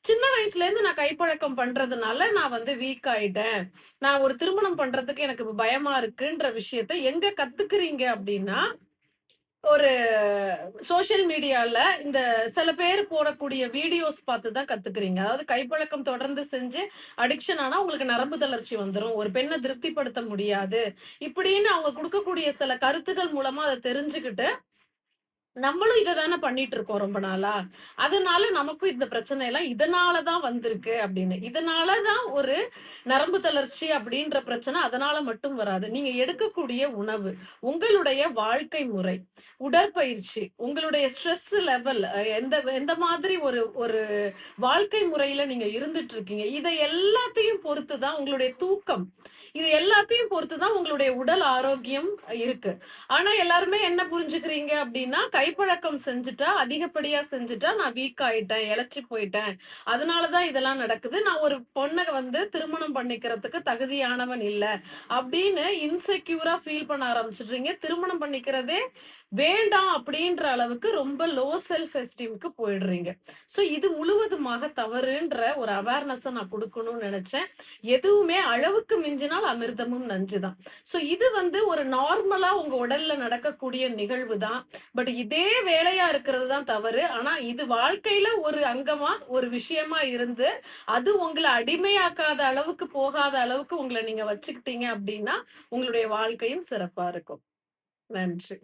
சின்ன வயசுல இருந்து நான் கைப்பழக்கம் பண்றதுனால நான் வந்து வீக் ஆயிட்டேன். நான் ஒரு திருமணம் பண்றதுக்கு எனக்கு பயமா இருக்குன்ற விஷயத்த எங்க கத்துக்கிறீங்க அப்டின்னா, ஒரு சோசியல் மீடியால இந்த சில பேர் போடக்கூடிய வீடியோஸ் பார்த்து தான் கத்துக்கிறீங்க. அதாவது கைப்பழக்கம் தொடர்ந்து செஞ்சு அடிக்ஷன் ஆனா உங்களுக்கு நரம்பு தளர்ச்சி வந்துரும். ஒரு பெண்ண திருப்திப்படுத்த முடியாது. இப்படின்னு அவங்க குடுக்கக்கூடிய சில கருத்துக்கள் மூலமா அத தெரிஞ்சுக்கிட்டு நம்மளும் இத தானே பண்ணிட்டு இருக்கோம் ரொம்ப நாளா. அதனால நமக்கும் இந்த பிரச்சனை எல்லாம் இதனால தான் வந்திருக்கு அப்படின்னு. இதனால தான் ஒரு நரம்பு தளர்ச்சி அப்படின்ற பிரச்சனை அதனால மட்டும் வராது. நீங்க எடுக்கக்கூடிய உணவு, உங்களுடைய வாழ்க்கை முறை, உடற்பயிற்சி, உங்களுடைய ஸ்ட்ரெஸ் லெவல் எந்த எந்த மாதிரி ஒரு ஒரு வாழ்க்கை முறையில நீங்க இருந்துட்டு இருக்கீங்க. இதை எல்லாத்தையும் பொறுத்து தான் உங்களுடைய தூக்கம். இது எல்லாத்தையும் பொறுத்து தான் உங்களுடைய உடல் ஆரோக்கியம் இருக்கு. ஆனா எல்லாருமே என்ன புரிஞ்சுக்கிறீங்க அப்படின்னா, கைப்பழக்கம் செஞ்சுட்டா, அதிகப்படியா செஞ்சுட்டா நான் வீக் ஆயிட்டேன், இளைச்சு போயிட்டேன். அதனால தான் இதெல்லாம் நடக்குது. நான் ஒரு பொண்ண வந்து திருமணம் பண்ணிக்கிறதுக்கு தகுதியானவன் இல்ல. அப்படின்னு இன்செக்யூரா ஃபீல் பண்ண ஆரம்பிச்சுடுறீங்க. திருமணம் பண்ணிக்கிறதே வேண்டாம் அப்படின்ற அளவுக்கு ரொம்ப லோ செல்ஃப் எஸ்டீம்க்கு போயிடுறீங்க. சோ இது முழுவதுமாக தவறுன்ற ஒரு அவேர்னஸ நான் குடுக்கணும்னு நெனச்சேன். எதுவுமே அளவுக்கு மிஞ்சினால் அமிர்தமும் நஞ்சுதான். சோ இது வந்து ஒரு நார்மலா உங்க உடல்ல நடக்கக்கூடிய நிகழ்வு தான். பட் இதே வேலையா இருக்கிறது தான் தவறு. ஆனா இது வாழ்க்கையில ஒரு அங்கமா, ஒரு விஷயமா இருந்து, அது உங்கள அடிமையாக்காத அளவுக்கு, போகாத அளவுக்கு உங்கள நீங்க வச்சுக்கிட்டீங்க அப்டின்னா, உங்களுடைய வாழ்க்கையும் சிறப்பா இருக்கும். நன்றி.